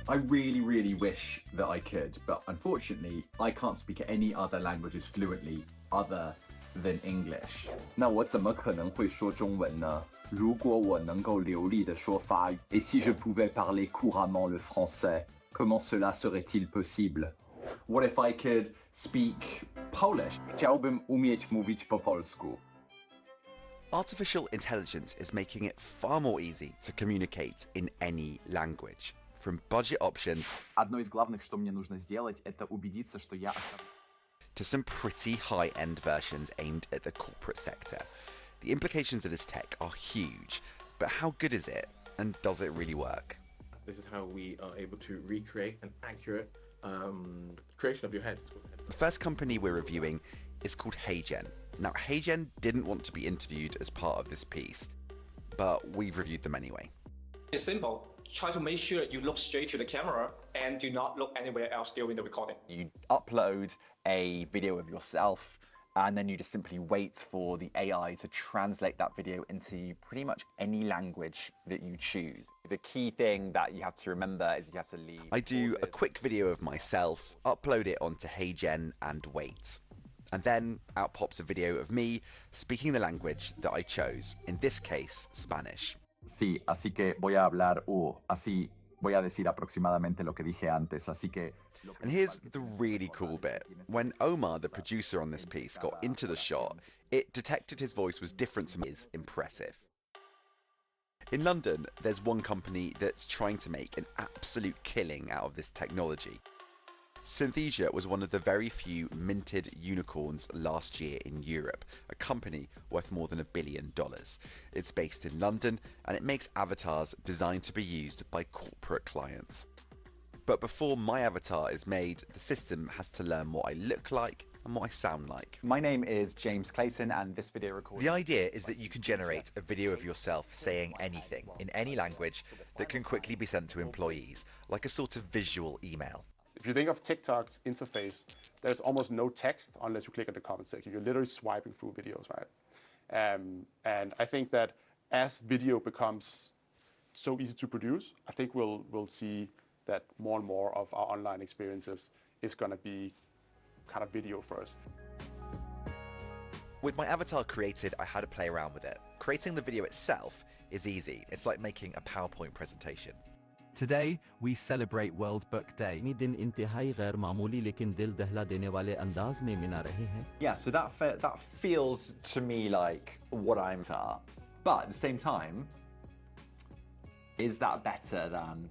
I really, really wish that I could, but unfortunately, I can't speak any other languages fluently other than English. 那我怎么可能会说中文呢？如果我能够流利地说法语 et si je pouvais parler couramment le français, comment cela serait-il possible? What if I could speak Polish? Chciałbym umieć mówić po polsku. Artificial intelligence is making it far more easy to communicate in any language. From budget options Одно из главных, что мне нужно сделать, это убедиться, что я... to some pretty high-end versions aimed at the corporate sector. The implications of this tech are huge, but how good is it, and does it really work? This is how we are able to recreate an accurate creation of your head. The first company we're reviewing is called HeyGen. Now, HeyGen didn't want to be interviewed as part of this piece, but we've reviewed them anyway. It's simple. Try to make sure you look straight to the camera and do not look anywhere else during the recording. You upload a video of yourself, and then you just simply wait for the AI to translate that video into pretty much any language that you choose. The key thing that you have to remember is you have to leave. I do a quick video of myself, upload it onto HeyGen, and wait. And then out pops a video of me speaking the language that I chose, in this case, Spanish. Sí, así que voy a hablar así voy a decir aproximadamente lo que dije antes, así que... And here's the really cool bit. When Omar, the producer on this piece, got into the shot, it detected his voice was different to me. Is impressive. In London, there's one company that's trying to make an absolute killing out of this technology. Synthesia was one of the very few minted unicorns last year in Europe, a company worth more than $1 billion. It's based in London, and it makes avatars designed to be used by corporate clients. But before my avatar is made, the system has to learn what I look like and what I sound like. My name is James Clayton, and this video recording... The idea is that you can generate a video of yourself saying anything in any language that can quickly be sent to employees, like a sort of visual email. If you think of TikTok's interface, there's almost no text unless you click on the comment section. You're literally swiping through videos, right? And I think that as video becomes so easy to produce, I think we'll see that more and more of our online experiences is going to be kind of video first. With my avatar created, I had to play around with it. Creating the video itself is easy. It's like making a PowerPoint presentation. Today, we celebrate World Book Day. Yeah, so that feels to me like what I'm at. But at the same time, is that better than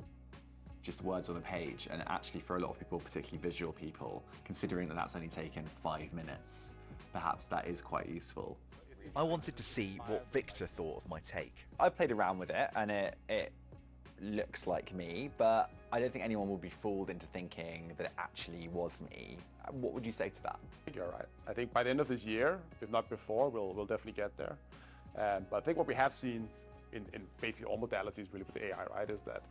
just words on a page? And actually for a lot of people, particularly visual people, considering that that's only taken 5 minutes, perhaps that is quite useful. I wanted to see what Victor thought of my take. I played around with it, and it looks like me, but I don't think anyone will be fooled into thinking that it actually was me. What would you say to that? I think you're right. I think by the end of this year, if not before, we'll definitely get there. But I think what we have seen in basically all modalities really with AI, right, is that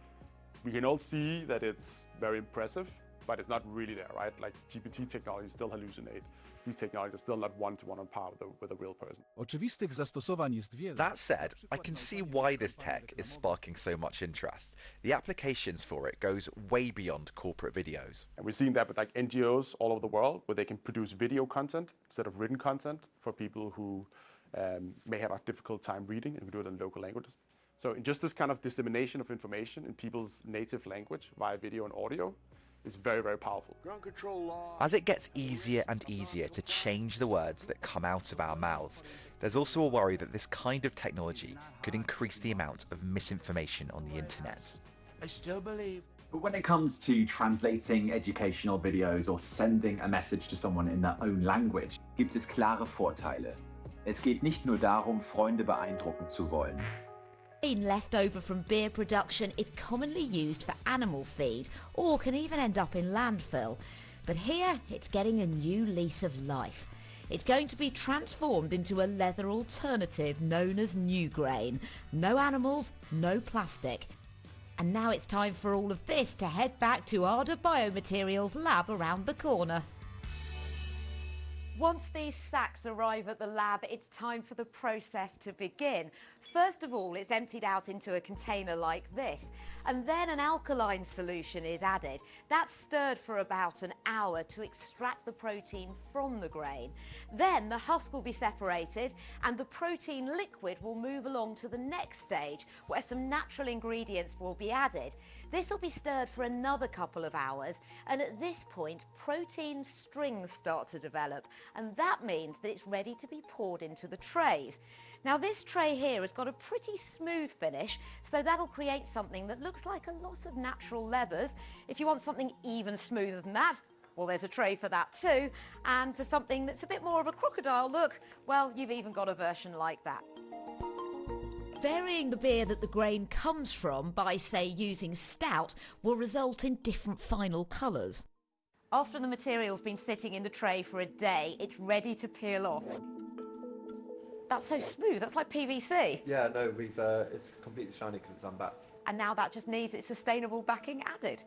we can all see that it's very impressive, but it's not really there, right? Like GPT technologies still hallucinate. These technologies are still not one-to-one on par with a real person. That said, I can see why this tech is sparking so much interest. The applications for it goes way beyond corporate videos. And we're seeing that with like NGOs all over the world, where they can produce video content instead of written content for people who may have a difficult time reading, and we do it in local languages. So in just this kind of dissemination of information in people's native language via video and audio, is very, very powerful. As it gets easier and easier to change the words that come out of our mouths, there's also a worry that this kind of technology could increase the amount of misinformation on the internet. I still believe. But when it comes to translating educational videos or sending a message to someone in their own language, gibt es klare Vorteile. Es geht nicht nur darum, Freunde beeindrucken zu wollen. Grain left over from beer production is commonly used for animal feed or can even end up in landfill. But here it's getting a new lease of life. It's going to be transformed into a leather alternative known as new grain. No animals, no plastic. And now it's time for all of this to head back to Arda Biomaterials lab around the corner. Once these sacks arrive at the lab, it's time for the process to begin. First of all, it's emptied out into a container like this, and then an alkaline solution is added. That's stirred for about an hour to extract the protein from the grain. Then the husk will be separated, and the protein liquid will move along to the next stage, where some natural ingredients will be added. This will be stirred for another couple of hours, and at this point, protein strings start to develop, and that means that it's ready to be poured into the trays. Now, this tray here has got a pretty smooth finish, so that'll create something that looks like a lot of natural leathers. If you want something even smoother than that, well, there's a tray for that too. And for something that's a bit more of a crocodile look, well, you've even got a version like that. Varying the beer that the grain comes from by, say, using stout will result in different final colours. After the material's been sitting in the tray for a day, it's ready to peel off. That's so smooth, that's like PVC. Yeah, no, it's completely shiny because it's unbacked. And now that just needs its sustainable backing added.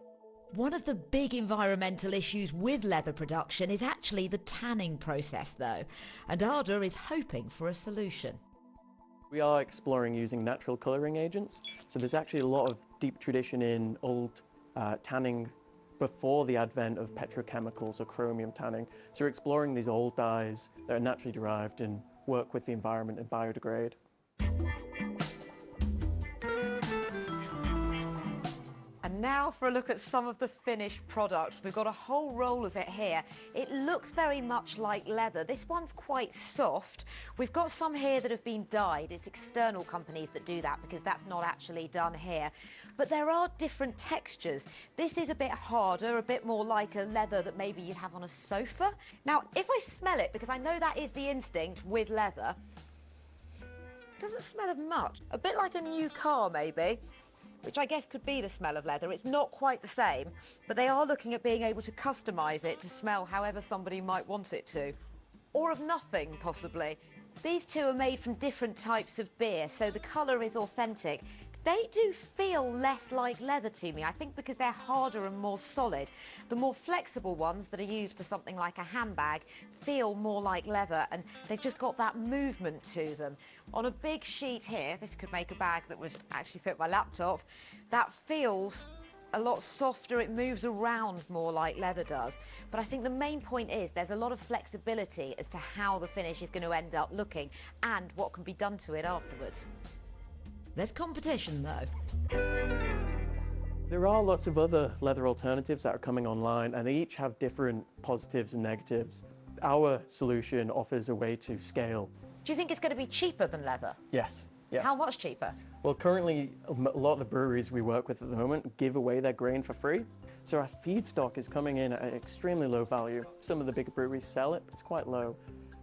One of the big environmental issues with leather production is actually the tanning process, though, and Arda is hoping for a solution. We are exploring using natural colouring agents, so there's actually a lot of deep tradition in old tanning before the advent of petrochemicals or chromium tanning. So we're exploring these old dyes that are naturally derived and work with the environment and biodegrade. And now for a look at some of the finished product. We've got a whole roll of it here. It looks very much like leather. This one's quite soft. We've got some here that have been dyed. It's external companies that do that because that's not actually done here. But there are different textures. This is a bit harder, a bit more like a leather that maybe you'd have on a sofa. Now, if I smell it, because I know that is the instinct with leather, it doesn't smell of much. A bit like a new car, maybe, which I guess could be the smell of leather. It's not quite the same, but they are looking at being able to customise it to smell however somebody might want it to. Or of nothing, possibly. These two are made from different types of beer, so the colour is authentic. They do feel less like leather to me, I think because they're harder and more solid. The more flexible ones that are used for something like a handbag feel more like leather, and they've just got that movement to them. On a big sheet here, this could make a bag that would actually fit my laptop, that feels a lot softer, it moves around more like leather does. But I think the main point is there's a lot of flexibility as to how the finish is going to end up looking and what can be done to it afterwards. There's competition, though. There are lots of other leather alternatives that are coming online, and they each have different positives and negatives. Our solution offers a way to scale. Do you think it's going to be cheaper than leather? Yes. Yeah. How much cheaper? Well, currently, a lot of the breweries we work with at the moment give away their grain for free. So our feedstock is coming in at an extremely low value. Some of the bigger breweries sell it, but it's quite low.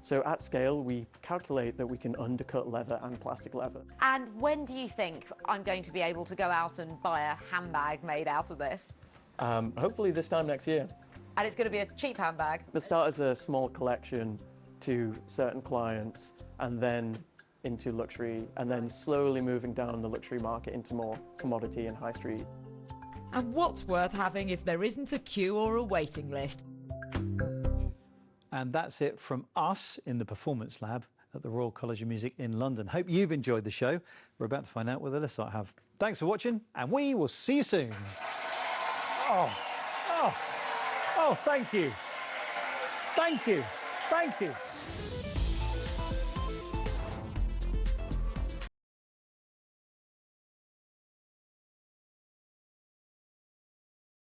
So at scale, we calculate that we can undercut leather and plastic leather. And when do you think I'm going to be able to go out and buy a handbag made out of this? Hopefully this time next year. And it's going to be a cheap handbag? It'll start as a small collection to certain clients, and then into luxury, and then slowly moving down the luxury market into more commodity and high street. And what's worth having if there isn't a queue or a waiting list? And that's it from us in the Performance Lab at the Royal College of Music in London. Hope you've enjoyed the show. We're about to find out whether the site have. Thanks for watching, and we will see you soon. Oh, thank you. Thank you. Thank you.